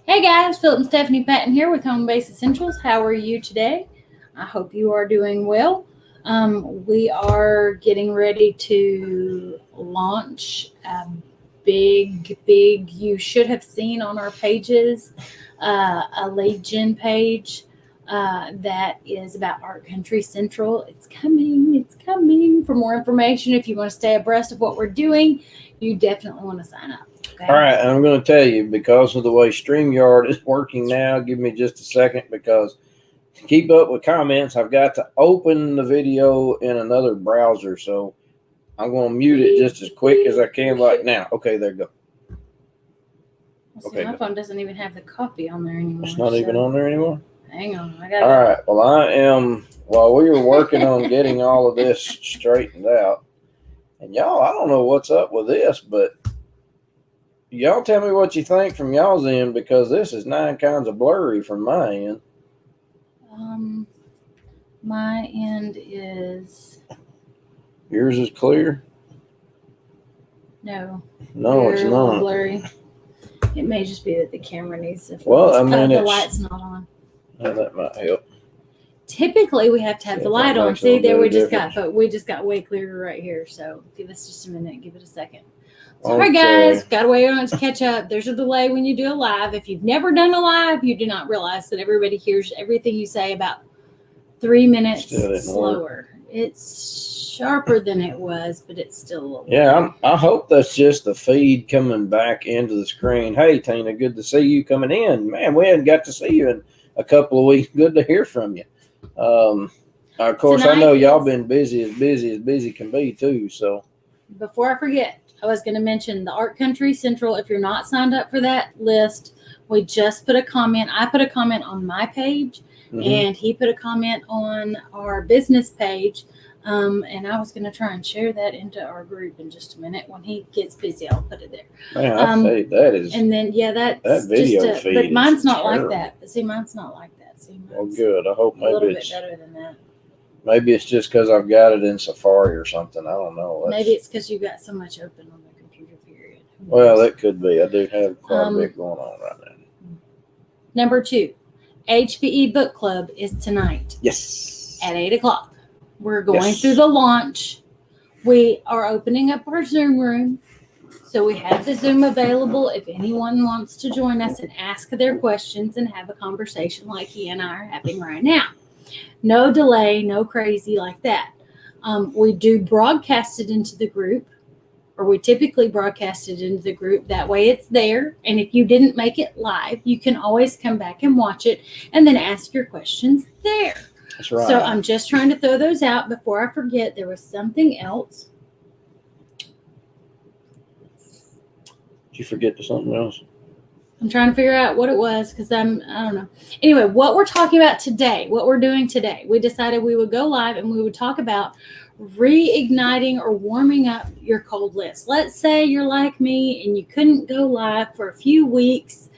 Hey guys, Philip and Stephanie Patton here with Home Base Essentials. How are you today? I hope you are doing well. We are getting ready to launch a big, you should have seen on our pages, a lead gen page that is about Art Country Central. It's coming. For more information, if you want to stay abreast of what we're doing, you definitely want to sign up. Okay? All right, and I'm going to tell you, because of the way StreamYard is working now, give me just a second, because to keep up with comments, I've got to open the video in another browser. So I'm going to mute it just as quick as I can right now. Okay, there you go. Okay, my phone doesn't even have the copy on there anymore. It's not even on there anymore? Hang on. All right, well, while we were working on getting all of this straightened out, and y'all, I don't know what's up with this, but y'all tell me what you think from y'all's end, because this is 9 kinds of blurry from my end. My end is... Yours is clear? No, it's not. Blurry. It may just be that the camera needs to... the light's not on. Oh, that might help. Typically, we have to have the light on. makes a See, little there bit we of just difference. got, but we just got way clearer right here. So give us just a minute. Give it a second. Sorry, Okay. guys. Got to wait on it to catch up. There's a delay when you do a live. If you've never done a live, you do not realize that everybody hears everything you say about 3 minutes Still didn't slower. It's sharper than it was, but it's still a little. Yeah, I hope that's just the feed coming back into the screen. Hey, Tina, good to see you coming in. Man, we hadn't got to see you in a couple of weeks. Good to hear from you. Of course, I know y'all been busy can be too. So before I forget, I was going to mention the Art Country Central. If you're not signed up for that list, we just put a comment. I put a comment on my page, and he put a comment on our business page. And I was going to try and share that into our group in just a minute. When he gets busy, I'll put it there. Man, I say that is. And then that video feed but mine's is not terrible. like that. But see, mine's not like that. See, Well, good. I hope a little maybe bit it's better than that. maybe it's just because I've got it in Safari or something. I don't know. Maybe it's because you've got so much open on the computer. Period. Well, that could be. I do have quite a bit going on right now. Number 2, HPE Book Club is tonight. Yes. At 8:00. We're going through the launch. We are opening up our Zoom room. So we have the Zoom available if anyone wants to join us and ask their questions and have a conversation like he and I are having right now. No delay, no crazy like that. We do broadcast it into the group, or we typically broadcast it into the group. That way it's there. And if you didn't make it live, you can always come back and watch it and then ask your questions there. That's right. So I'm just trying to throw those out before I forget. There was something else. Did you forget to something else? I'm trying to figure out what it was because I don't know. Anyway, what we're talking about today, what we're doing today, we decided we would go live and we would talk about reigniting or warming up your cold list. Let's say you're like me and you couldn't go live for a few weeks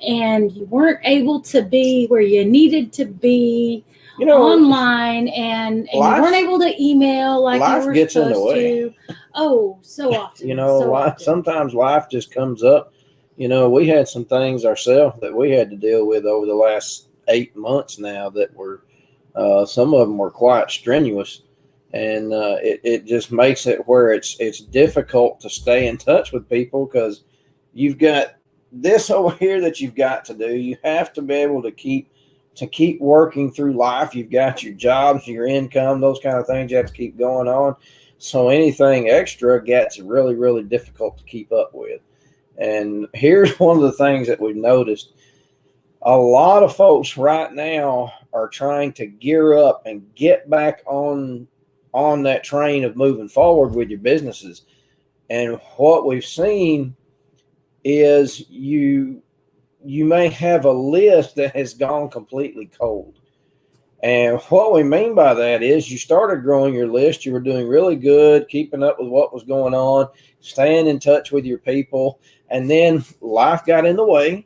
and you weren't able to be where you needed to be online, and you weren't able to email like you were gets supposed in the way. Oh, so often. Sometimes life just comes up. We had some things ourselves that we had to deal with over the last 8 months now that were, some of them were quite strenuous, and it just makes it where it's difficult to stay in touch with people because you've got this over here that you've got to do. You have to be able to keep working through life. You've got your jobs, your income, those kind of things you have to keep going on. So anything extra gets really, really difficult to keep up with. And here's one of the things that we've noticed. A lot of folks right now are trying to gear up and get back on that train of moving forward with your businesses. And what we've seen is you may have a list that has gone completely cold. And what we mean by that is you started growing your list. You were doing really good, keeping up with what was going on, staying in touch with your people. And then life got in the way,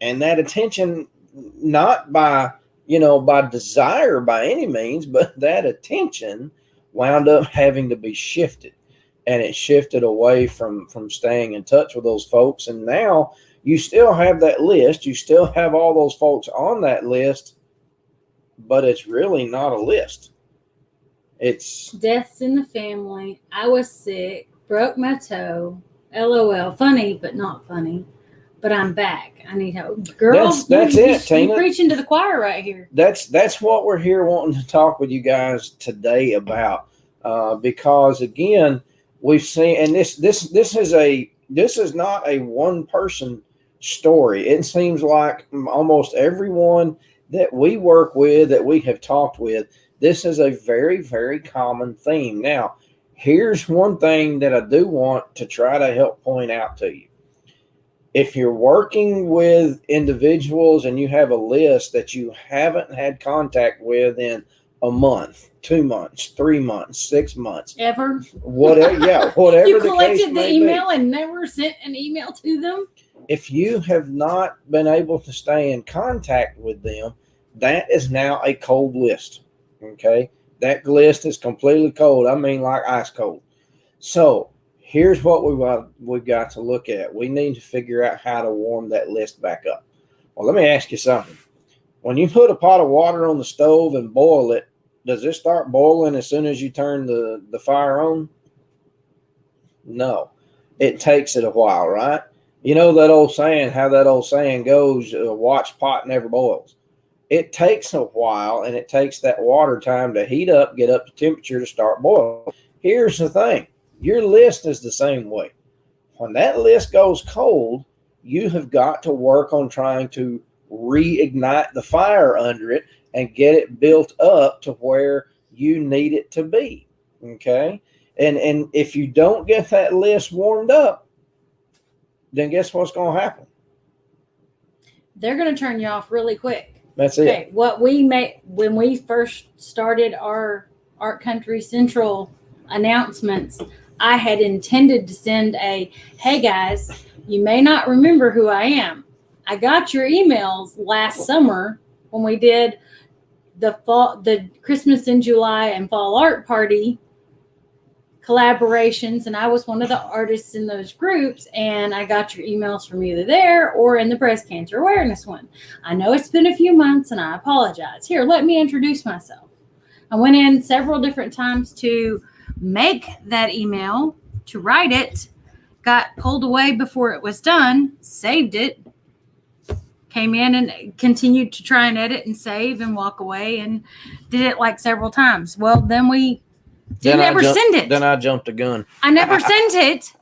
and that attention, not by desire by any means, but that attention wound up having to be shifted. And it shifted away from staying in touch with those folks. And now You still have that list. You still have all those folks on that list, but it's really not a list. It's Deaths in the family. I was sick. Broke my toe. LOL. Funny, but not funny. But I'm back. I need help. Girl, that's it, Tina. You're preaching to the choir right here. That's what we're here wanting to talk with you guys today about. Because again, we've seen, and this is not a one person story. It seems like almost everyone that we work with, that we have talked with, this is a very, very common theme. Now, here's one thing that I do want to try to help point out to you. If you're working with individuals and you have a list that you haven't had contact with in a month, 2 months, 3 months, 6 months, Ever? whatever, whatever You the case collected the may email be. and never sent an email to them? If you have not been able to stay in contact with them, that is now a cold list. Okay, that list is completely cold. I mean, like ice cold. So here's what we've got to look at. We need to figure out how to warm that list back up. Well, let me ask you something. When you put a pot of water on the stove and boil it, does it start boiling as soon as you turn the fire on? No, it takes it a while, right? You know that old saying, how that old saying goes, watch pot never boils. It takes a while, and it takes that water time to heat up, get up to temperature to start boiling. Here's the thing. Your list is the same way. When that list goes cold, you have got to work on trying to reignite the fire under it and get it built up to where you need it to be. Okay? And if you don't get that list warmed up, then guess what's going to happen? They're going to turn you off really quick. That's it. Okay, what we made when we first started our Art Country Central announcements, I had intended to send a, hey guys, you may not remember who I am. I got your emails last summer when we did the Christmas in July and Fall Art Party collaborations, and I was one of the artists in those groups, and I got your emails from either there or in the breast cancer awareness one. I know it's been a few months, and I apologize. Here, let me introduce myself. I went in several different times to make that email, to write it, got pulled away before it was done, saved it, came in and continued to try and edit and save and walk away, and did it like several times. Well, then we never send it. Then I jumped the gun. I never sent it.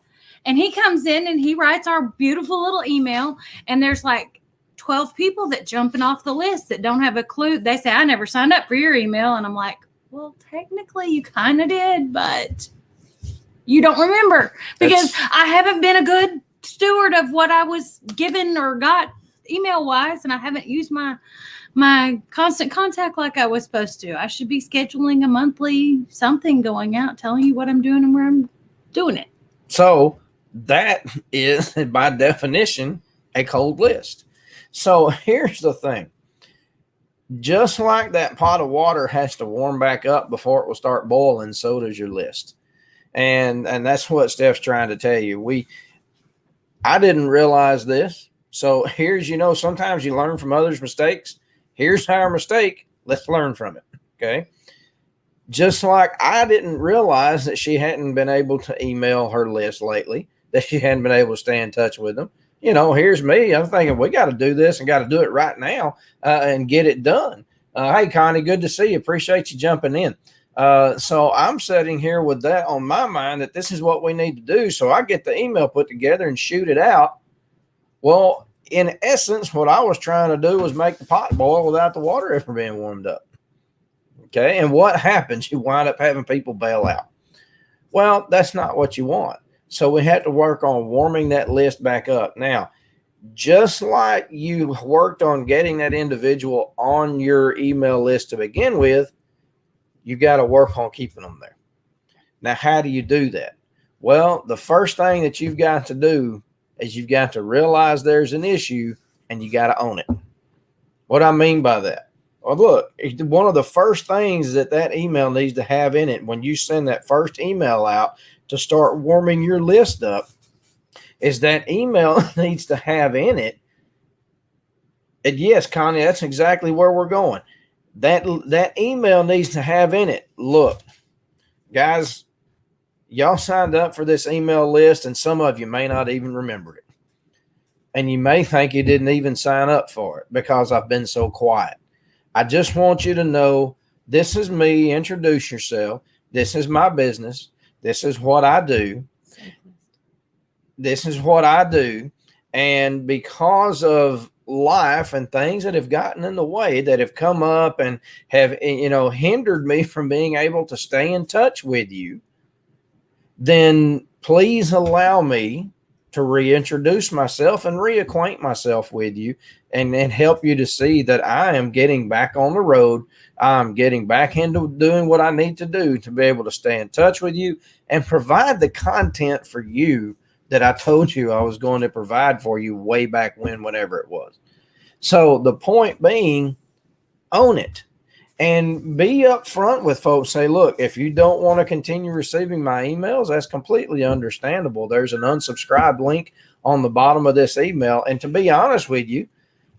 And he comes in and he writes our beautiful little email. And there's like 12 people that jumping off the list that don't have a clue. They say, I never signed up for your email. And I'm like, well, technically you kind of did, but you don't remember because I haven't been a good steward of what I was given or got email wise. And I haven't used my constant contact like I was supposed to. I should be scheduling a monthly something going out, telling you what I'm doing and where I'm doing it. So that is, by definition, a cold list. So here's the thing. Just like that pot of water has to warm back up before it will start boiling, so does your list. And that's what Steph's trying to tell you. I didn't realize this. So here's, sometimes you learn from others' mistakes. Here's our mistake. Let's learn from it. Okay. Just like I didn't realize that she hadn't been able to email her list lately, that she hadn't been able to stay in touch with them. Here's me. I'm thinking we got to do this and got to do it right now and get it done. Hey, Connie, good to see you. Appreciate you jumping in. So I'm sitting here with that on my mind that this is what we need to do. So I get the email put together and shoot it out. Well, in essence, what I was trying to do was make the pot boil without the water ever being warmed up. Okay. And what happens? You wind up having people bail out. Well, that's not what you want. So we had to work on warming that list back up. Now, just like you worked on getting that individual on your email list to begin with, you got to work on keeping them there. Now, how do you do that? Well, the first thing that you've got to do is you've got to realize there's an issue and you got to own it. What I mean by that? Well, look, one of the first things that email needs to have in it when you send that first email out to start warming your list up is that email needs to have in it. And yes, Connie, that's exactly where we're going. That email needs to have in it. Look, guys, y'all signed up for this email list, and some of you may not even remember it. And you may think you didn't even sign up for it because I've been so quiet. I just want you to know this is me. Introduce yourself. This is my business. This is what I do. This is what I do. And because of life and things that have gotten in the way, that have come up and have, hindered me from being able to stay in touch with you, then please allow me to reintroduce myself and reacquaint myself with you and help you to see that I am getting back on the road. I'm getting back into doing what I need to do to be able to stay in touch with you and provide the content for you that I told you I was going to provide for you way back whenever it was. So the point being, own it. And be upfront with folks. Say, look, if you don't want to continue receiving my emails, that's completely understandable. There's an unsubscribe link on the bottom of this email. And to be honest with you,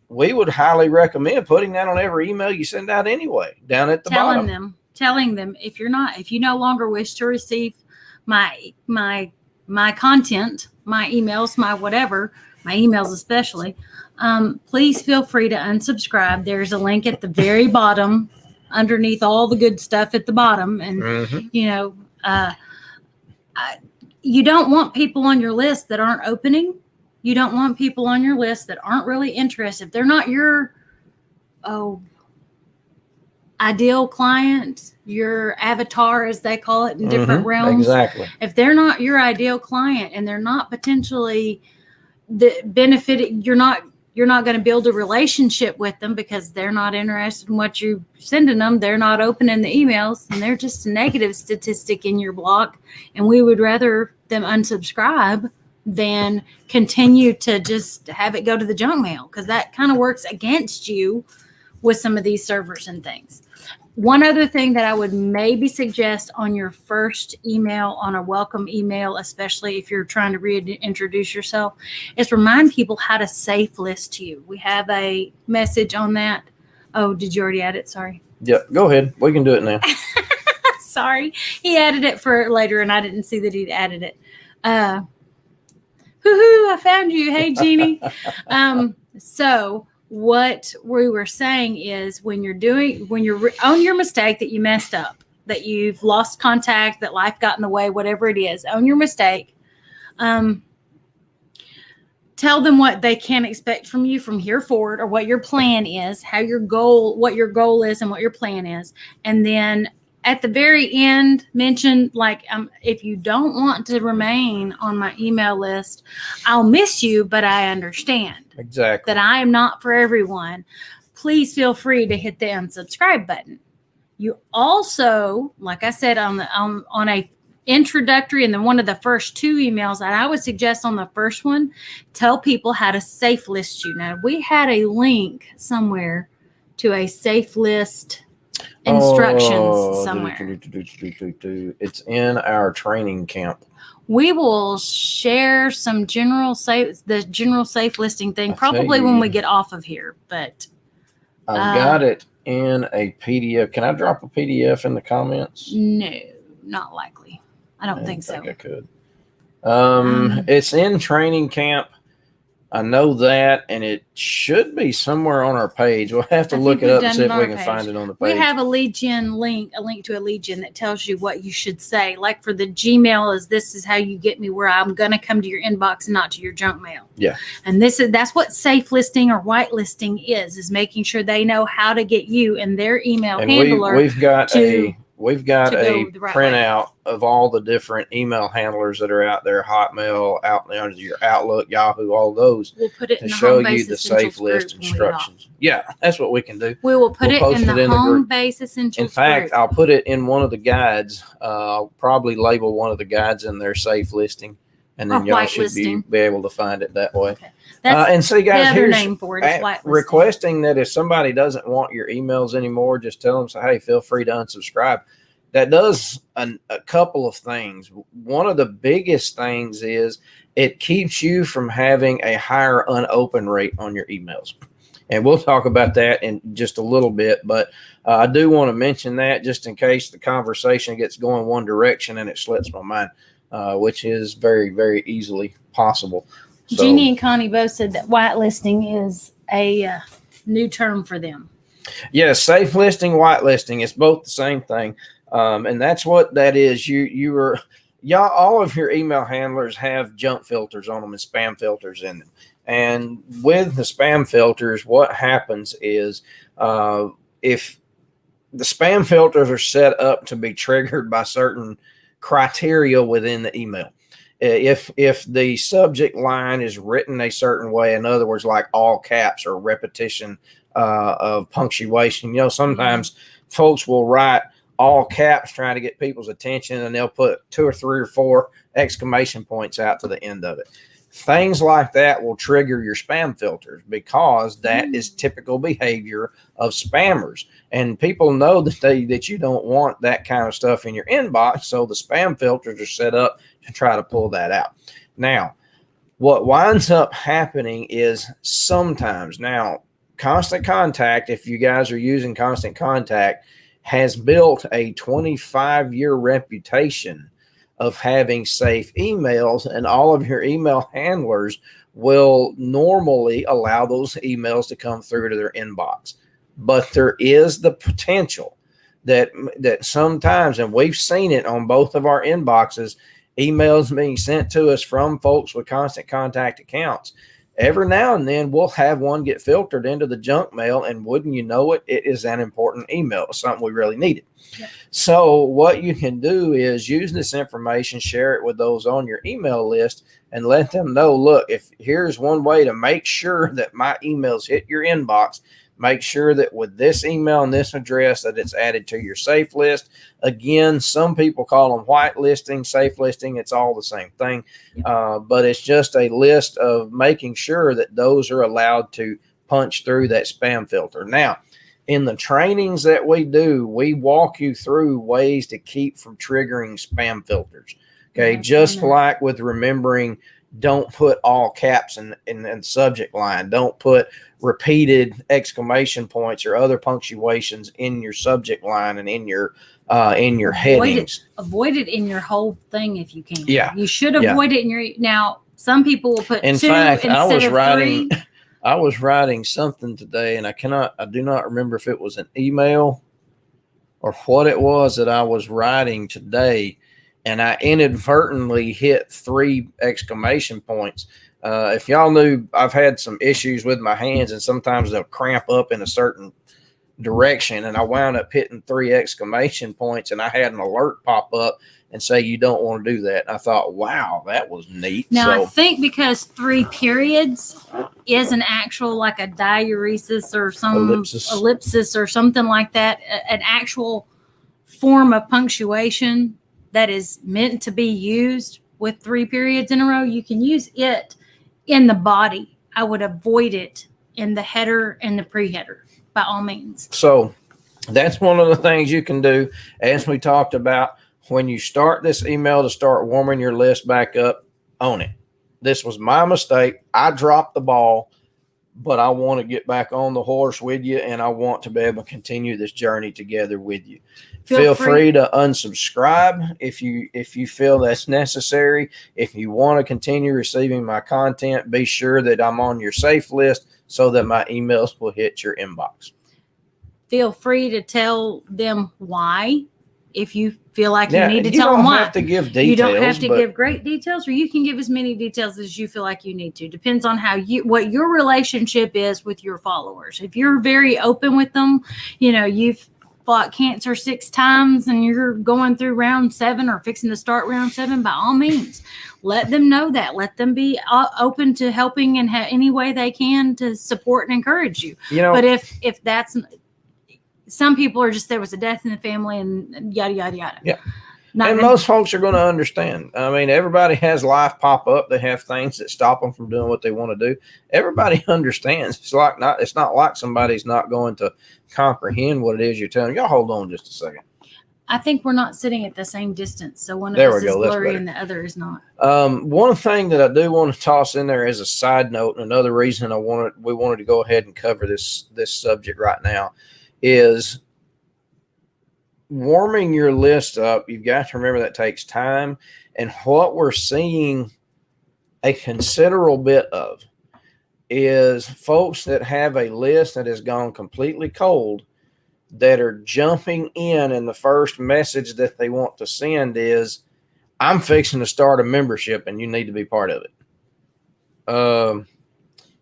we would highly recommend putting that on every email you send out anyway, down at the bottom. Telling them if you no longer wish to receive my content, my emails, my whatever, my emails especially, please feel free to unsubscribe. There's a link at the very bottom, underneath all the good stuff at the bottom. And, you don't want people on your list that aren't opening. You don't want people on your list that aren't really interested. If they're not your ideal client, your avatar, as they call it in different realms. Exactly. If they're not your ideal client and they're not potentially benefiting, you're not going to build a relationship with them because they're not interested in what you're sending them. They're not opening the emails, and they're just a negative statistic in your block. And we would rather them unsubscribe than continue to just have it go to the junk mail, because that kind of works against you with some of these servers and things. One other thing that I would maybe suggest on your first email, on a welcome email, especially if you're trying to reintroduce yourself, is remind people how to safe list you. We have a message on that. Oh, did you already add it? Sorry. Yep. Go ahead. We can do it now. Sorry. He added it for later, and I didn't see that he'd added it. I found you. Hey, Jeannie. So what we were saying is when you're own your mistake that you messed up, that you've lost contact, that life got in the way, whatever it is, own your mistake. Tell them what they can expect from you from here forward, or what your plan is, what your goal is and what your plan is. And then at the very end, mention if you don't want to remain on my email list, I'll miss you, but I understand. Exactly. That I am not for everyone. Please feel free to hit the unsubscribe button. You also, like I said, on a introductory, and then one of the first two emails that I would suggest on the first one, tell people how to safe list you. Now, we had a link somewhere to a safe list instructions somewhere. It's in our training camp. We will share some general safe listing thing probably when we get off of here. But I've got it in a PDF. Can I drop a PDF in the comments? No, not likely. I don't think so. I could. It's in training camp. I know that, and it should be somewhere on our page. We'll have to look it up and see if we can find it on the page. We have a lead gen link, a link to a lead gen that tells you what you should say. Like for the Gmail, this is how you get me, where I'm going to come to your inbox and not to your junk mail. Yeah. And that's what safe listing or white listing is making sure they know how to get you and their email handler. We've got a the right printout of all the different email handlers that are out there, Hotmail, your Outlook, Yahoo, all those. We'll put it to in the show home base you the safe list instructions. Yeah, that's what we can do. We will put it in the home base essentials. In fact, I'll put it in one of the guides. I'll probably label one of the guides in their safe listing, and then y'all should be able to find it that way. Okay. And see, guys, here's name for it, requesting that if somebody doesn't want your emails anymore, just tell them, say, hey, feel free to unsubscribe. that does a couple of things. One of the biggest things is it keeps you from having a higher unopened rate on your emails. And we'll talk about that in just a little bit, but I do want to mention that just in case the conversation gets going one direction and it slips my mind, which is very, very easily possible. So, Jeannie and Connie both said that whitelisting is a new term for them. yeah, safe listing, whitelisting, it's both the same thing. And that's what that is. Y'all, all of your email handlers have junk filters on them and spam filters in them. And with the spam filters, what happens is if the spam filters are set up to be triggered by certain criteria within the email. If the subject line is written a certain way, in other words, like all caps or repetition of punctuation, sometimes folks will write all caps trying to get people's attention, and they'll put 2 or 3 or 4 exclamation points out to the end of it. Things like that will trigger your spam filters because that is typical behavior of spammers. And people know that you don't want that kind of stuff in your inbox, so the spam filters are set up to try to pull that out. Now, what winds up happening is sometimes, now, Constant Contact, if you guys are using Constant Contact, has built a 25-year reputation of having safe emails, and all of your email handlers will normally allow those emails to come through to their inbox. But there is the potential that sometimes, and we've seen it on both of our inboxes, emails being sent to us from folks with Constant Contact accounts. Every now and then we'll have one get filtered into the junk mail, and wouldn't you know it, it is an important email, something we really needed. Yeah. So what you can do is use this information, share it with those on your email list, and let them know, look, if here's one way to make sure that my emails hit your inbox, make sure that with this email and this address that it's added to your safe list. Again, some people call them white listing, safe listing. It's all the same thing. But it's just a list of making sure that those are allowed to punch through that spam filter. Now, in the trainings that we do, we walk you through ways to keep from triggering spam filters. Okay. Just like with remembering, don't put all caps in the subject line. Don't put repeated exclamation points or other punctuations in your subject line and in your headings. Avoid it in your whole thing if you can. Yeah. You should avoid it in your. Now, some people will put in 2 fact, instead of 3. I was writing something today, and I do not remember if it was an email or what it was that I was writing today. And I inadvertently hit 3 exclamation points. If y'all knew, I've had some issues with my hands, and sometimes they'll cramp up in a certain direction. And I wound up hitting 3 exclamation points, and I had an alert pop up and say, you don't want to do that. And I thought, wow, that was neat. Now, I think because 3 periods is an actual, like a diuresis or some ellipsis or something like that, an actual form of punctuation that is meant to be used with 3 periods in a row, you can use it in the body. I would avoid it in the header and the pre-header by all means. So that's one of the things you can do. As we talked about, when you start this email to start warming your list back up, own it. This was my mistake. I dropped the ball, but I want to get back on the horse with you, and I want to be able to continue this journey together with you. Feel free to unsubscribe if you feel that's necessary. If you want to continue receiving my content, be sure that I'm on your safe list so that my emails will hit your inbox. Feel free to tell them why. If you feel like you need to tell them why. You don't have to give details. You don't have to give great details, or you can give as many details as you feel like you need to. Depends on what your relationship is with your followers. If you're very open with them, you've fought cancer 6 times and you're going through round 7 or fixing to start round 7, by all means, let them know that. Let them be open to helping in any way they can to support and encourage you. But if that's, some people are just, there was a death in the family and yada, yada, yada. Yeah. Most folks are going to understand. I mean, everybody has life pop up. They have things that stop them from doing what they want to do. Everybody understands. It's not like somebody's not going to comprehend what it is you're telling them. Y'all hold on just a second. I think we're not sitting at the same distance, so one of There us we is go, that's blurry better. and the other is not. One thing that I do want to toss in there as a side note, and another reason we wanted to go ahead and cover this subject right now, is warming your list up. You've got to remember that takes time, and what we're seeing a considerable bit of is folks that have a list that has gone completely cold, that are jumping in, and the first message that they want to send is, I'm fixing to start a membership and you need to be part of it.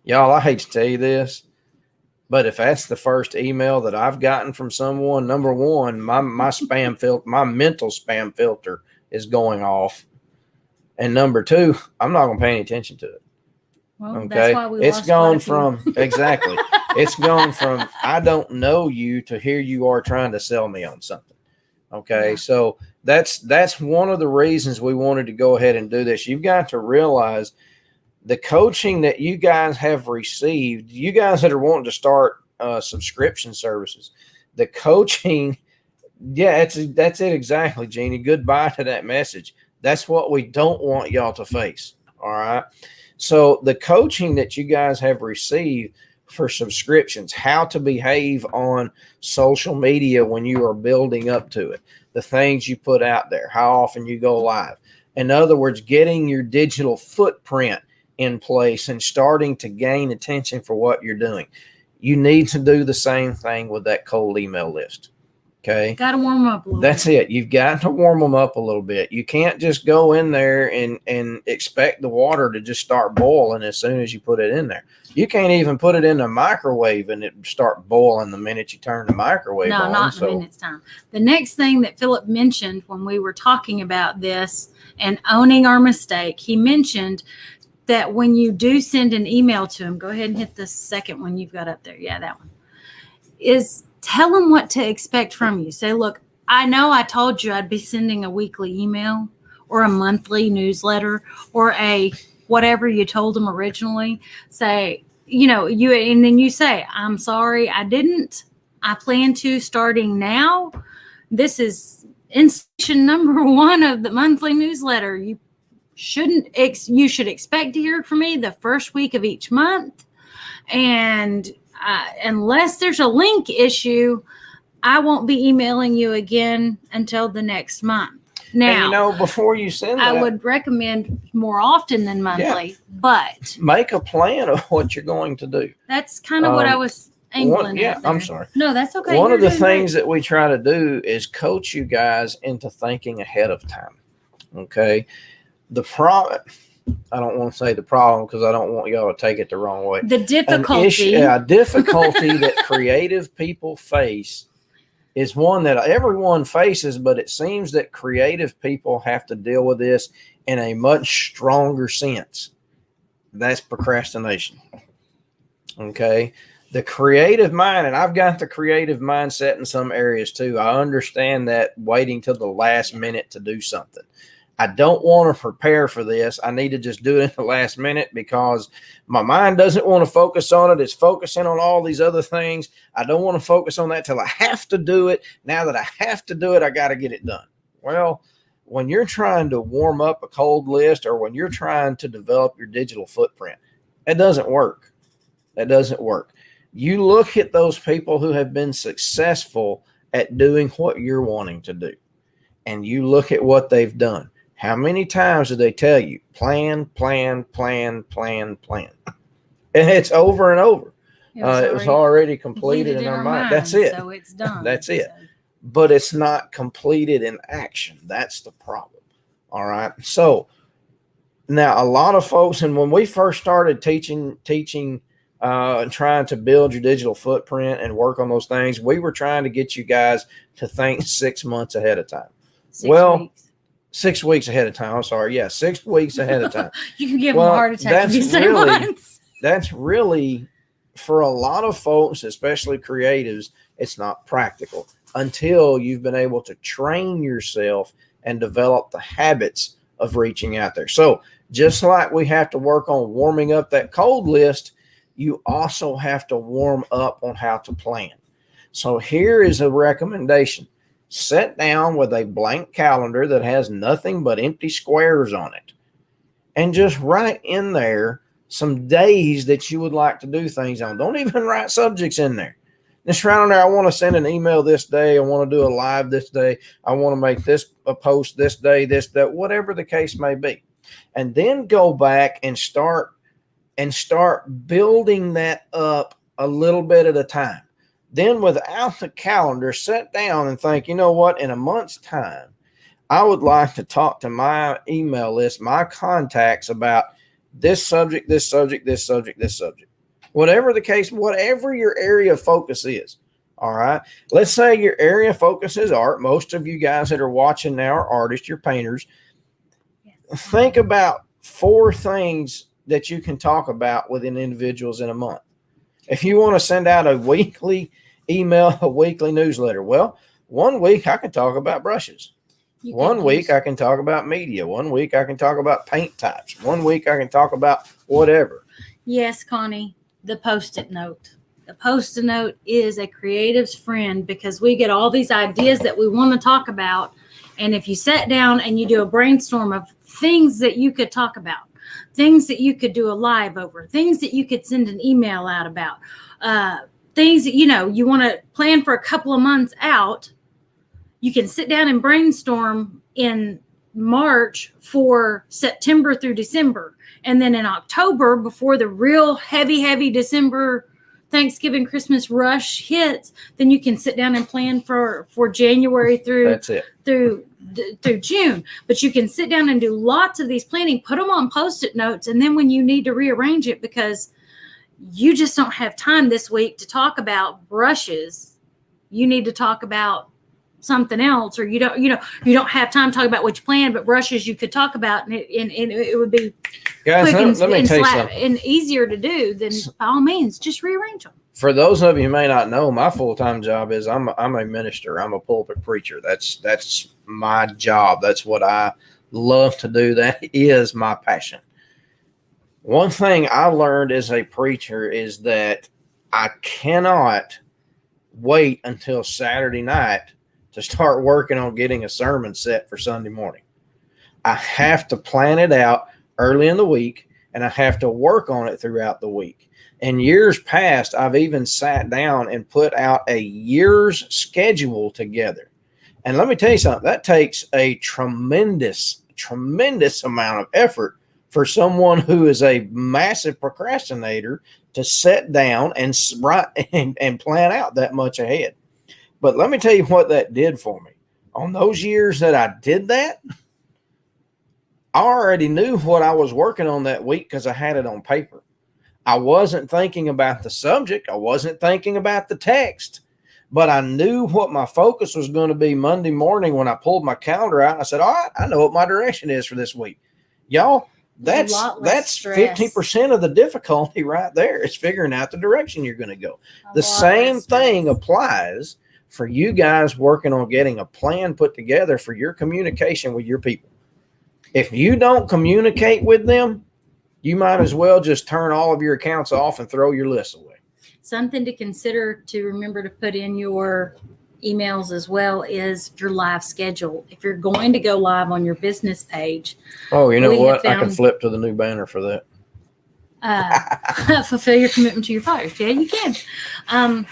Y'all, I hate to tell you this, but if that's the first email that I've gotten from someone, number one, my spam filter, my mental spam filter is going off. And number two, I'm not going to pay any attention to it. Well, Okay. that's why we It's lost gone quite a few. from, exactly. It's gone from, I don't know you, to here you are trying to sell me on something. Okay. Yeah. So that's one of the reasons we wanted to go ahead and do this. You've got to realize the coaching that you guys have received, you guys that are wanting to start subscription services, the coaching, yeah, that's it exactly, Jeannie. Goodbye to that message. That's what we don't want y'all to face. All right. So the coaching that you guys have received for subscriptions, how to behave on social media when you are building up to it, the things you put out there, how often you go live. In other words, getting your digital footprint in place and starting to gain attention for what you're doing. You need to do the same thing with that cold email list. Okay. Got to warm up a little That's bit. it. You've got to warm them up a little bit. You can't just go in there and expect the water to just start boiling as soon as you put it in there. You can't even put it in the microwave and it start boiling the minute you turn the microwave on. No, not in a minute's time. The next thing that Philip mentioned when we were talking about this and owning our mistake, he mentioned that when you do send an email to him, go ahead and hit the second one you've got up there. Yeah, that one. Is tell them what to expect from you. Say, look, I know I told you I'd be sending a weekly email or a monthly newsletter or a whatever you told them originally. Say, and then you say, I'm sorry, I didn't. I plan to starting now. This is institution number 1 of the monthly newsletter. You should expect to hear from me the first week of each month. And unless there's a link issue, I won't be emailing you again until the next month. Now, and before you send that, I would recommend more often than monthly, but make a plan of what you're going to do. that's kind of what I was angling at there. I'm sorry. No, that's okay. One You're of the doing things great. that we try to do is coach you guys into thinking ahead of time. Okay. I don't want to say the problem because I don't want y'all to take it the wrong way. The difficulty. A difficulty that creative people face is one that everyone faces, but it seems that creative people have to deal with this in a much stronger sense. That's procrastination. Okay. The creative mind, and I've got the creative mindset in some areas too. I understand that waiting till the last minute to do something. I don't want to prepare for this. I need to just do it at the last minute because my mind doesn't want to focus on it. It's focusing on all these other things. I don't want to focus on that till I have to do it. Now that I have to do it, I got to get it done. Well, when you're trying to warm up a cold list or when you're trying to develop your digital footprint, it doesn't work. That doesn't work. You look at those people who have been successful at doing what you're wanting to do, and you look at what they've done. How many times do they tell you, plan, plan, plan, plan, plan? And it's over and over. It was already completed in our mind. That's it. So it's done. That's it. But it's not completed in action. That's the problem. All right. So now a lot of folks, and when we first started teaching and trying to build your digital footprint and work on those things, we were trying to get you guys to think 6 months ahead of time. 6 weeks. 6 weeks ahead of time. I'm sorry. Yeah, 6 weeks ahead of time. You can give them a heart attack if you say months. That's really, for a lot of folks, especially creatives, it's not practical until you've been able to train yourself and develop the habits of reaching out there. So just like we have to work on warming up that cold list, you also have to warm up on how to plan. So here is a recommendation. sit down with a blank calendar that has nothing but empty squares on it and just write in there some days that you would like to do things on. Don't even write subjects in there. Just write on there, I want to send an email this day. I want to do a live this day. I want to make a post this day, whatever the case may be. And then go back and start building that up a little bit at a time. Then without the calendar, sit down and think, you know what, in a month's time, I would like to talk to my email list, my contacts about this subject, this subject, this subject, this subject. Whatever the case, whatever your area of focus is. All right. Let's say your area of focus is art. Most of you guys that are watching now are artists, you're painters. Yes. Think about 4 things that you can talk about within individuals in a month. If you want to send out a weekly email, a weekly newsletter, well, 1 week I can talk about brushes. 1 week I can talk about media. 1 week I can talk about paint types. 1 week I can talk about whatever. Yes, Connie, the Post-it note. The Post-it note is a creative's friend because we get all these ideas that we want to talk about. And if you sat down and you do a brainstorm of things that you could talk about, things that you could do a live over, things that you could send an email out about, things that, you want to plan for a couple of months out, you can sit down and brainstorm in March for September through December. And then in October, before the real heavy December, Thanksgiving, Christmas rush hits, then you can sit down and plan for January through June. But you can sit down and do lots of these planning, put them on Post-it notes, and then when you need to rearrange it because you just don't have time this week to talk about brushes, you need to talk about something else, or you don't have time to talk about what you planned, but brushes you could talk about, and it would be guys, quick let me tell you something. And easier to do. Then by all means, just rearrange them. For those of you who may not know, my full-time job is I'm a minister. I'm a pulpit preacher. That's my job. That's what I love to do. That is my passion. One thing I learned as a preacher is that I cannot wait until Saturday night to start working on getting a sermon set for Sunday morning. I have to plan it out early in the week, and I have to work on it throughout the week. In years past, I've even sat down and put out a year's schedule together. And let me tell you something, that takes a tremendous amount of effort for someone who is a massive procrastinator to sit down and write and plan out that much ahead. But let me tell you what that did for me. On those years that I did that, I already knew what I was working on that week because I had it on paper. I wasn't thinking about the subject. I wasn't thinking about the text. But I knew what my focus was going to be Monday morning when I pulled my calendar out. And I said, all right, I know what my direction is for this week. Y'all, that's 50% of the difficulty right there. It's figuring out the direction you're going to go. The same thing applies for you guys working on getting a plan put together for your communication with your people. If you don't communicate with them, you might as well just turn all of your accounts off and throw your list away. Something to consider to remember to put in your emails as well is your live schedule. If you're going to go live on your business page. Oh, you know what? I can flip to the new banner for that. Fulfill your commitment to your followers. Yeah, you can.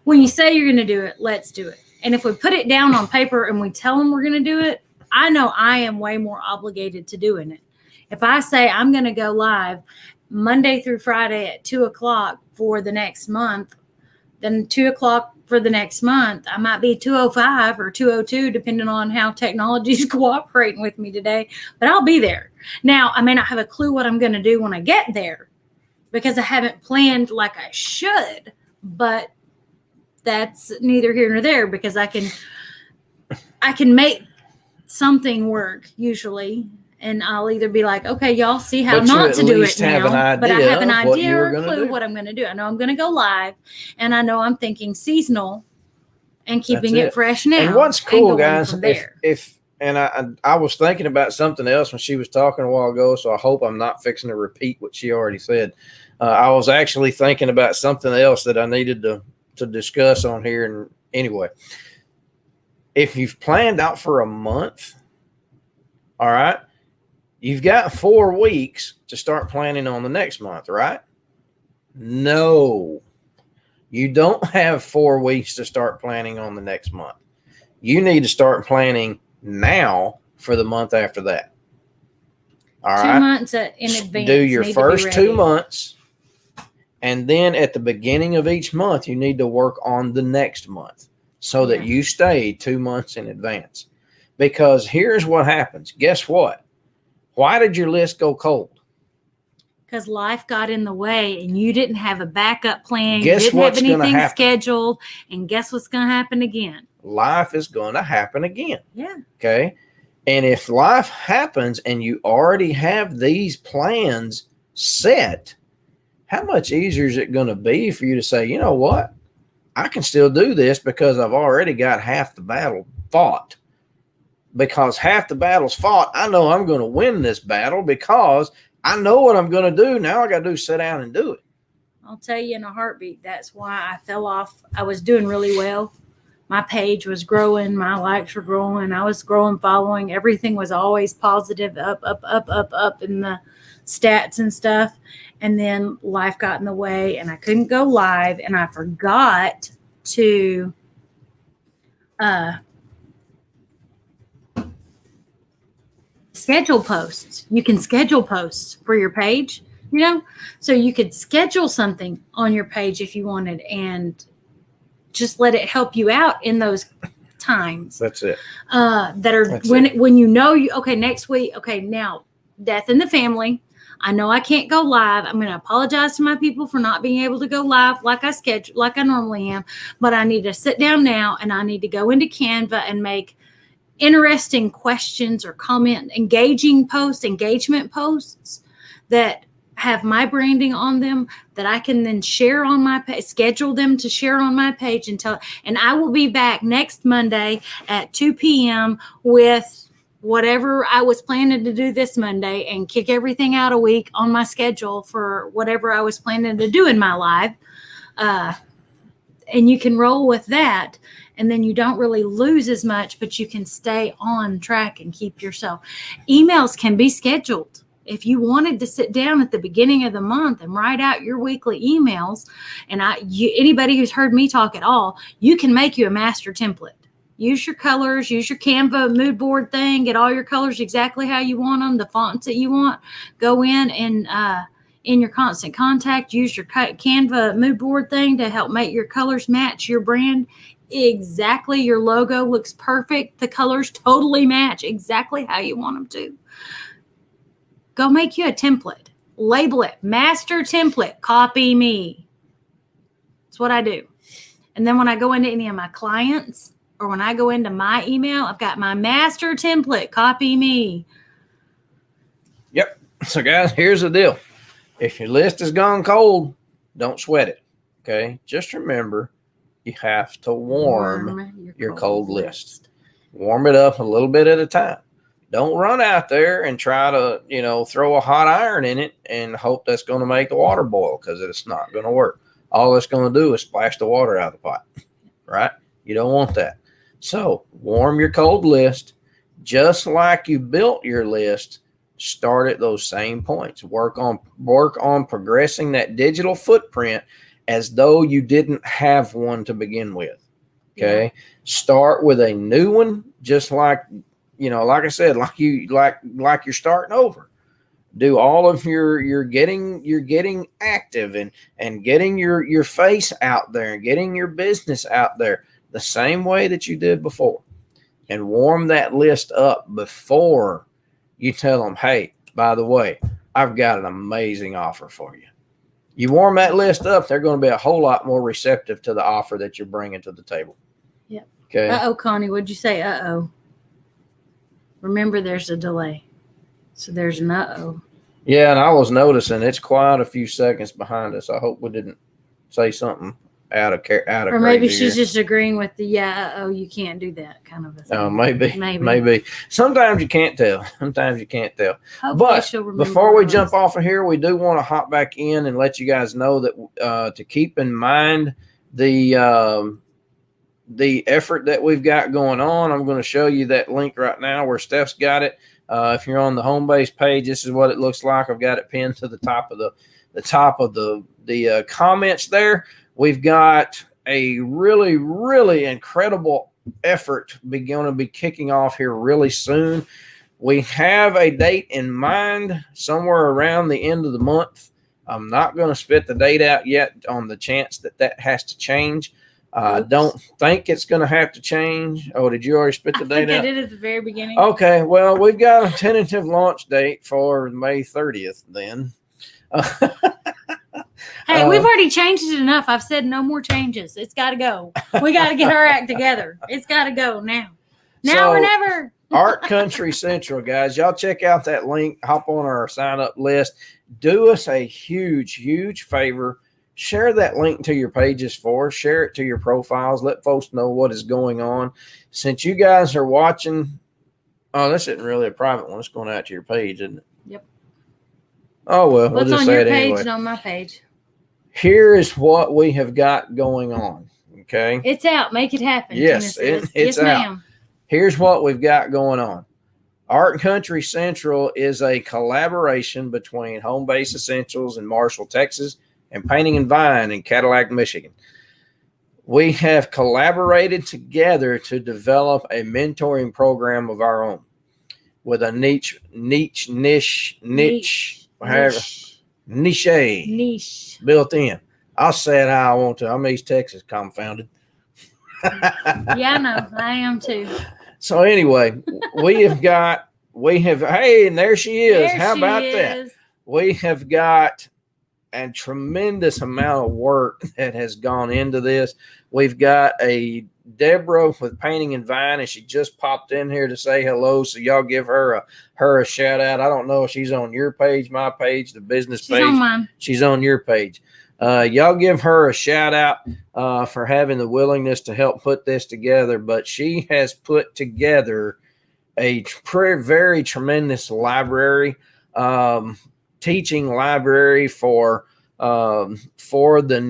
When you say you're going to do it, let's do it. And if we put it down on paper and we tell them we're going to do it, I know I am way more obligated to doing it. If I say I'm going to go live Monday through Friday at 2:00 for the next month, then 2:00 for the next month, I might be 2:05 or 2:02, depending on how technology is cooperating with me today, but I'll be there. Now, I may not have a clue what I'm going to do when I get there because I haven't planned like I should, but that's neither here nor there because I can make something work usually. And I'll either be like, okay, y'all see how not to do it now, but I have an idea or a clue what I'm going to do. I know I'm going to go live, and I know I'm thinking seasonal and keeping it fresh now. And what's cool, guys, I was thinking about something else when she was talking a while ago, so I hope I'm not fixing to repeat what she already said. I was actually thinking about something else that I needed to discuss on here. And anyway, if you've planned out for a month, all right, you've got 4 weeks to start planning on the next month, right? No, you don't have 4 weeks to start planning on the next month. You need to start planning now for the month after that. All 2 right. months in advance. Do your need to be first 2 ready. months. And then at the beginning of each month, you need to work on the next month so that you stay 2 months in advance. Because here's what happens. Guess what? Why did your list go cold? Because life got in the way and you didn't have a backup plan. Guess you didn't what's have gonna anything happen? scheduled. And guess what's going to happen again? Life is going to happen again. Yeah. Okay. And if life happens and you already have these plans set, how much easier is it going to be for you to say, you know what? I can still do this because I've already got half the battle fought. Because half the battle's fought, I know I'm going to win this battle because I know what I'm going to do. Now I got to do is sit down and do it. I'll tell you in a heartbeat. That's why I fell off. I was doing really well. My page was growing. My likes were growing. I was growing, following. Everything was always positive, up in the stats and stuff. And then life got in the way and I couldn't go live and I forgot to schedule posts. You can schedule posts for your page, you know, so you could schedule something on your page if you wanted and just let it help you out in those times. That's it. That are That's when you know you okay next week. Okay, now death in the family. I know I can't go live. I'm going to apologize to my people for not being able to go live like I normally am. But I need to sit down now and I need to go into Canva and make interesting questions or engagement posts that have my branding on them that I can then share on my page, schedule them to share on my page and I will be back next Monday at 2 p.m. with whatever I was planning to do this Monday and kick everything out a week on my schedule for whatever I was planning to do in my live. And you can roll with that. And then you don't really lose as much, but you can stay on track and keep yourself. Emails can be scheduled. If you wanted to sit down at the beginning of the month and write out your weekly emails, and anybody who's heard me talk at all, you can make you a master template. Use your colors, use your Canva mood board thing, get all your colors exactly how you want them, the fonts that you want. Go in and in your constant contact, use your Canva mood board thing to help make your colors match your brand. Exactly. Your logo looks perfect. The colors totally match exactly how you want them to. Go make you a template. Label it master template. Copy me. That's what I do. And then when I go into any of my clients or when I go into my email, I've got my master template. Copy me. Yep. So guys, here's the deal. If your list has gone cold, don't sweat it. Okay. Just remember, you have to warm your cold list. Warm it up a little bit at a time. Don't run out there and try to, throw a hot iron in it and hope that's going to make the water boil, because it's not going to work. All it's going to do is splash the water out of the pot, right? You don't want that. So warm your cold list. Just like you built your list, start at those same points. Work on progressing that digital footprint as though you didn't have one to begin with. Okay. Yeah. Start with a new one, just like, like I said, like you're starting over. Do all of you're getting active and getting your face out there and getting your business out there the same way that you did before. And warm that list up before you tell them, hey, by the way, I've got an amazing offer for you. You warm that list up, they're going to be a whole lot more receptive to the offer that you're bringing to the table. Yep. Okay. Uh-oh, Connie, what'd you say? Uh-oh. Remember, there's a delay. So there's an uh-oh. Yeah, and I was noticing it's quite a few seconds behind us. I hope we didn't say something out of or maybe she's here. just agreeing with the you can't do that kind of a thing. Oh, maybe. Sometimes you can't tell. Hopefully but before we jump off of here, we do want to hop back in and let you guys know that to keep in mind the the effort that we've got going on. I'm going to show you that link right now where Steph's got it. If you're on the home base page, this is what it looks like. I've got it pinned to the top of the comments there. We've got a really, really incredible effort going to be kicking off here really soon. We have a date in mind somewhere around the end of the month. I'm not going to spit the date out yet on the chance that has to change. I don't think it's going to have to change. Oh, did you already spit the date out? I did at the very beginning. Okay, well, we've got a tentative launch date for May 30th then. Hey, we've already changed it enough. I've said no more changes. It's got to go. We got to get our act together. It's got to go now. Now or never. Art Country Central, guys. Y'all check out that link. Hop on our sign-up list. Do us a huge, huge favor. Share that link to your pages for us. Share it to your profiles. Let folks know what is going on. Since you guys are watching, oh, this isn't really a private one. It's going out to your page, isn't it? Yep. Oh, well, What's we'll just on say your it page anyway. and on my page? Here is what we have got going on, okay? It's out. Make it happen. Yes, Tina says. it's yes, out. ma'am. Here's what we've got going on. Art Country Central is a collaboration between Home Base Essentials in Marshall, Texas, and Painting and Vine in Cadillac, Michigan. We have collaborated together to develop a mentoring program of our own with a niche, built in. I'll say it how I want to. I'm East Texas confounded. Yeah, I know. I am too. So anyway, hey, and there she is. How about that? We have got a tremendous amount of work that has gone into this. We've got a Deborah with Painting and Vine, and she just popped in here to say hello. So y'all give her a shout out. I don't know if she's on your page, my page, the business page. She's on mine. She's on your page. Y'all give her a shout out for having the willingness to help put this together. But she has put together a very tremendous library, teaching library for the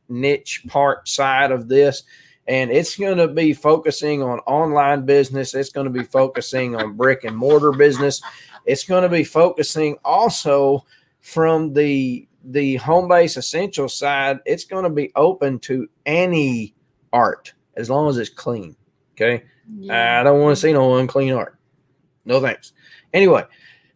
niche part side of this. And it's going to be focusing on online business. It's going to be focusing on brick and mortar business. It's going to be focusing also from the Home Base Essential side. It's going to be open to any art as long as it's clean. Okay. Yeah. I don't want to see no unclean art. No thanks. Anyway,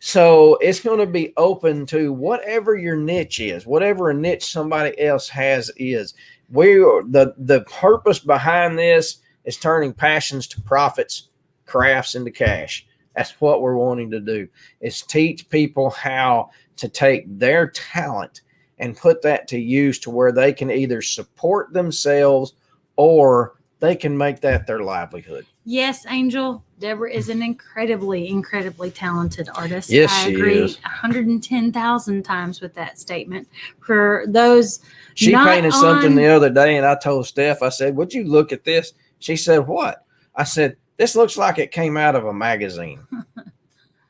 so it's going to be open to whatever your niche is, whatever a niche somebody else has is. The purpose behind this is turning passions to profits, crafts into cash. That's what we're wanting to do, is teach people how to take their talent and put that to use to where they can either support themselves or they can make that their livelihood. Yes, Angel. Deborah is an incredibly talented artist. Yes, I agree 110,000 times with that statement. For those, she painted something the other day, and I told Steph, I said, "Would you look at this?" She said, "What?" I said, "This looks like it came out of a magazine."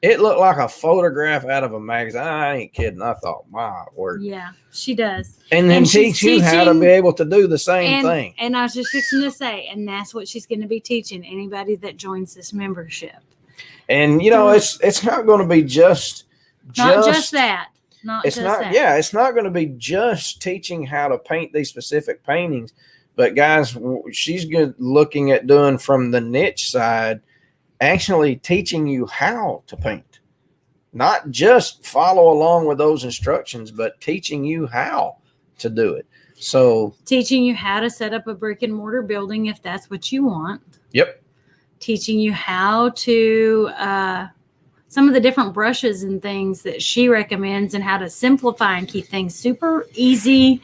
It looked like a photograph out of a magazine. I ain't kidding. I thought, my word. Yeah, she does. And then teach you how to be able to do the same thing. And I was just fixing to say, and that's what she's going to be teaching anybody that joins this membership. And, it's not going to be just that. It's not going to be just teaching how to paint these specific paintings. But, guys, she's looking at doing from the niche side, actually teaching you how to paint, not just follow along with those instructions, but teaching you how to do it. So teaching you how to set up a brick and mortar building, if that's what you want. Yep. Teaching you how to, some of the different brushes and things that she recommends and how to simplify and keep things super easy.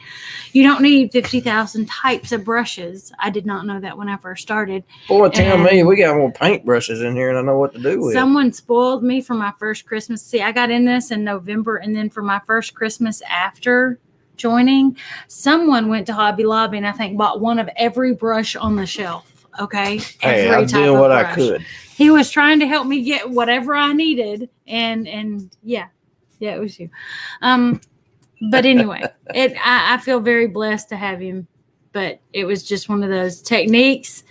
You don't need 50,000 types of brushes. I did not know that when I first started. Boy, tell me, we got more paint brushes in here and I know what to do with. Someone spoiled me for my first Christmas. See, I got in this in November, and then for my first Christmas after joining, someone went to Hobby Lobby and I think bought one of every brush on the shelf. Okay. Hey, I'm doing what I could. He was trying to help me get whatever I needed. And yeah, it was you. But anyway, I feel very blessed to have him but it was just one of those techniques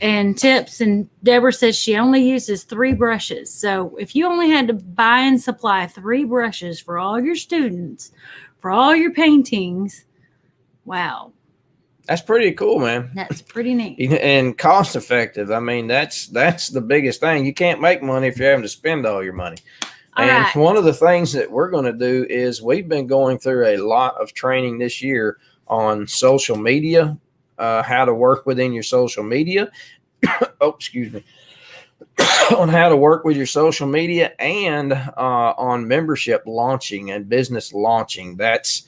and tips. And Deborah says she only uses 3 brushes. So if you only had to buy and supply 3 brushes for all your students, for all your paintings, wow. That's pretty cool, man. That's pretty neat. And cost effective. I mean, that's the biggest thing. You can't make money if you're having to spend all your money. And one of the things that we're going to do is we've been going through a lot of training this year on social media, how to work within your social media. Excuse me. On how to work with your social media and on membership launching and business launching. That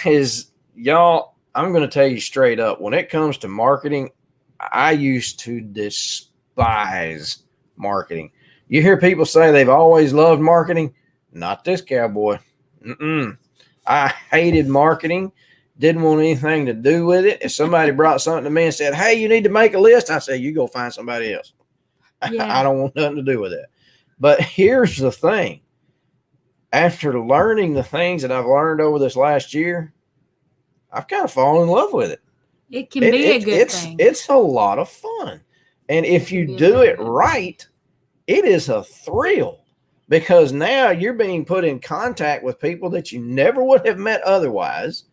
is, y'all, I'm going to tell you straight up, when it comes to marketing, I used to despise marketing. You hear people say they've always loved marketing. Not this cowboy. I hated marketing. Didn't want anything to do with it. If somebody brought something to me and said, hey, you need to make a list, I say, you go find somebody else. Yeah. I don't want nothing to do with it. But here's the thing. After learning the things that I've learned over this last year, I've kind of fallen in love with it. It can be a good thing. It's a lot of fun. And if you do it right, it is a thrill, because now you're being put in contact with people that you never would have met otherwise.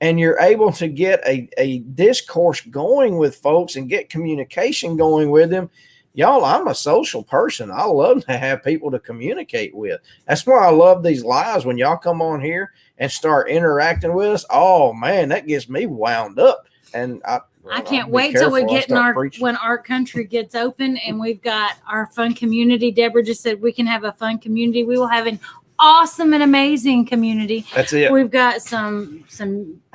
And you're able to get a discourse going with folks and get communication going with them. Y'all, I'm a social person. I love to have people to communicate with. That's why I love these lives when y'all come on here and start interacting with us. Oh, man, that gets me wound up. And I can't wait till we get when Art Country gets open and we've got our fun community. Deborah just said we can have a fun community. We will have an awesome and amazing community. That's it. We've got some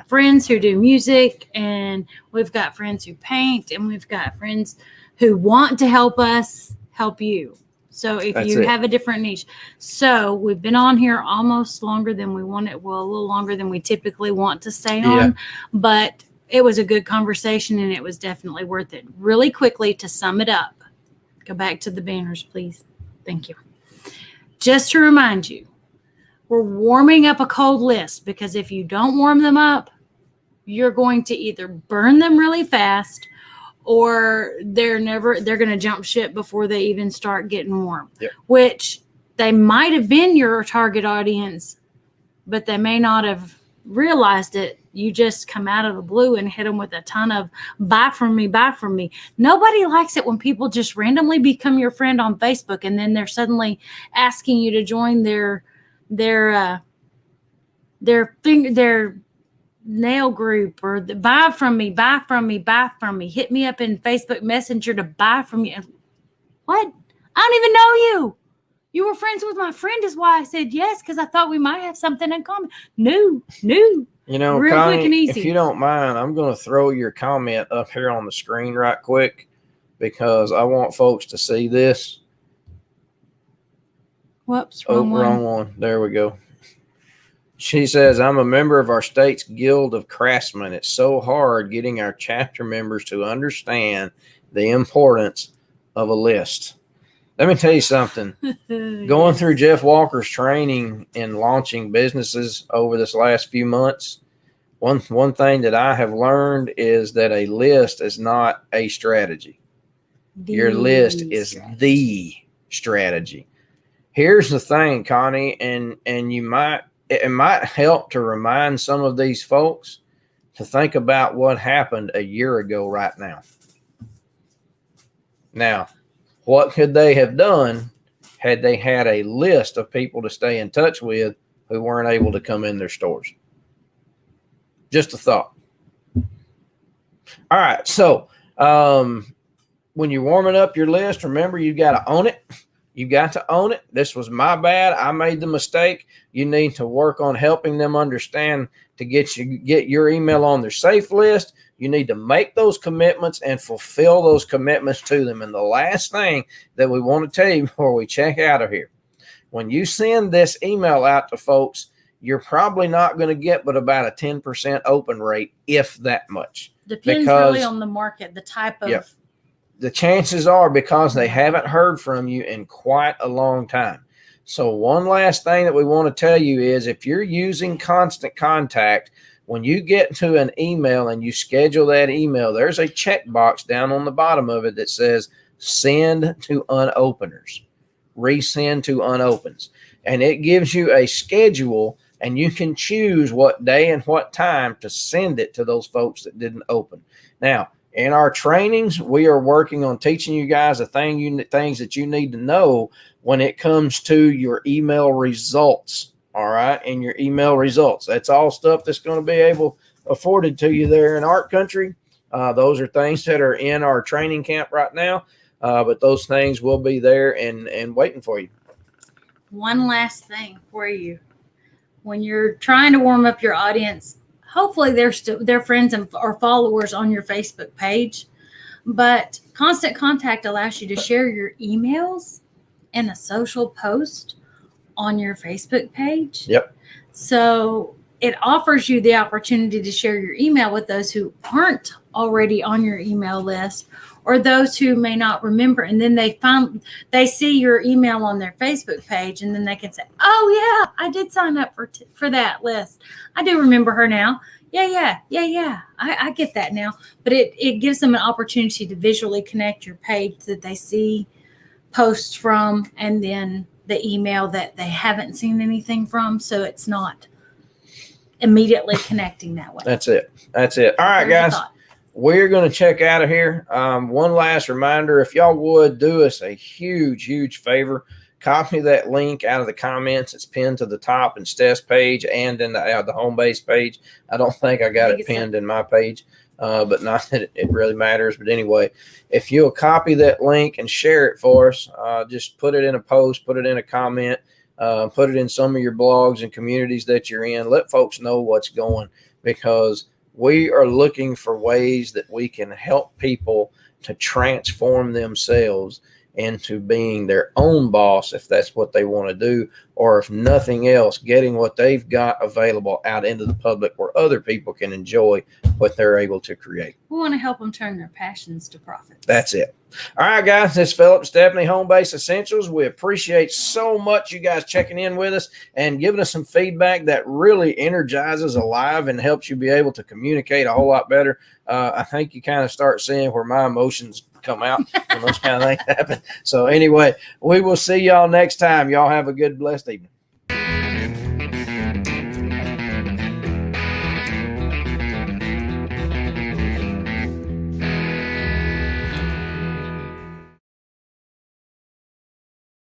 friends who do music, and we've got friends who paint, and we've got friends who want to help us help you. So if you have a different niche. So we've been on here almost longer than we wanted. Well, a little longer than we typically want to stay on, but it was a good conversation and it was definitely worth it. Really quickly, to sum it up, go back to the banners, please. Thank you. Just to remind you, we're warming up a cold list, because if you don't warm them up, you're going to either burn them really fast, or they're going to jump ship before they even start getting warm, which they might have been your target audience, but they may not have realized it. You just come out of the blue and hit them with a ton of buy from me, buy from me. Nobody likes it when people just randomly become your friend on Facebook and then they're suddenly asking you to join their nail group, or the buy from me, buy from me, buy from me. Hit me up in Facebook Messenger to buy from you. What? I don't even know you. You were friends with my friend is why I said yes, because I thought we might have something in common. No. You know, real Connie, quick and easy. If you don't mind, I'm going to throw your comment up here on the screen right quick, because I want folks to see this. Whoops, wrong one. There we go. She says, I'm a member of our state's Guild of Craftsmen. It's so hard getting our chapter members to understand the importance of a list. Let me tell you something. Going through Jeff Walker's training in launching businesses over this last few months, one thing that I have learned is that a list is not a strategy. Your list is the strategy. Here's the thing, Connie, and it might help to remind some of these folks to think about what happened a year ago right now. Now, what could they have done had they had a list of people to stay in touch with who weren't able to come in their stores? Just a thought. All right. So when you're warming up your list, remember, you got to own it. You got to own it. This was my bad. I made the mistake. You need to work on helping them understand to get your email on their safe list. You need to make those commitments and fulfill those commitments to them. And the last thing that we want to tell you before we check out of here, when you send this email out to folks, you're probably not going to get but about a 10% open rate, if that much. Depends really on the market, the type of. Yep. The chances are, because they haven't heard from you in quite a long time. So one last thing that we want to tell you is, if you're using Constant Contact, When you get to an email and you schedule that email, there's a checkbox down on the bottom of it that says send to unopeners, resend to unopens. And it gives you a schedule, and you can choose what day and what time to send it to those folks that didn't open. Now, in our trainings, we are working on teaching you guys things that you need to know when it comes to your email results. All right. And your email results. That's all stuff that's going to be afforded to you there in Art Country. Those are things that are in our training camp right now. But those things will be there and waiting for you. One last thing for you. When you're trying to warm up your audience, hopefully they're friends or followers on your Facebook page. But Constant Contact allows you to share your emails in a social post on your Facebook page. Yep. So it offers you the opportunity to share your email with those who aren't already on your email list, or those who may not remember. And then they see your email on their Facebook page, and then they can say, oh yeah, I did sign up for that list. I do remember her now. Yeah. I get that now. But it gives them an opportunity to visually connect your page that they see posts from, and then the email that they haven't seen anything from. So it's not immediately connecting that way. That's it. All right, guys. We're going to check out of here. One last reminder, if y'all would do us a huge favor, copy that link out of the comments. It's pinned to the top in Steph's page and in the home base page. I don't think I got it pinned in my page, but not that it really matters. But anyway, if you'll copy that link and share it for us, just put it in a post, put it in a comment, put it in some of your blogs and communities that you're in. Let folks know what's going, because we are looking for ways that we can help people to transform themselves into being their own boss, if that's what they want to do, or if nothing else, getting what they've got available out into the public where other people can enjoy what they're able to create. We want to help them turn their passions to profits. That's it. All right, guys, this is Philip and Stephanie, Home Base Essentials. We appreciate so much you guys checking in with us and giving us some feedback that really energizes Alive and helps you be able to communicate a whole lot better. I think you kind of start seeing where my emotions come out when those kind of things happen. So anyway, we will see y'all next time. Y'all have a good, blessed evening.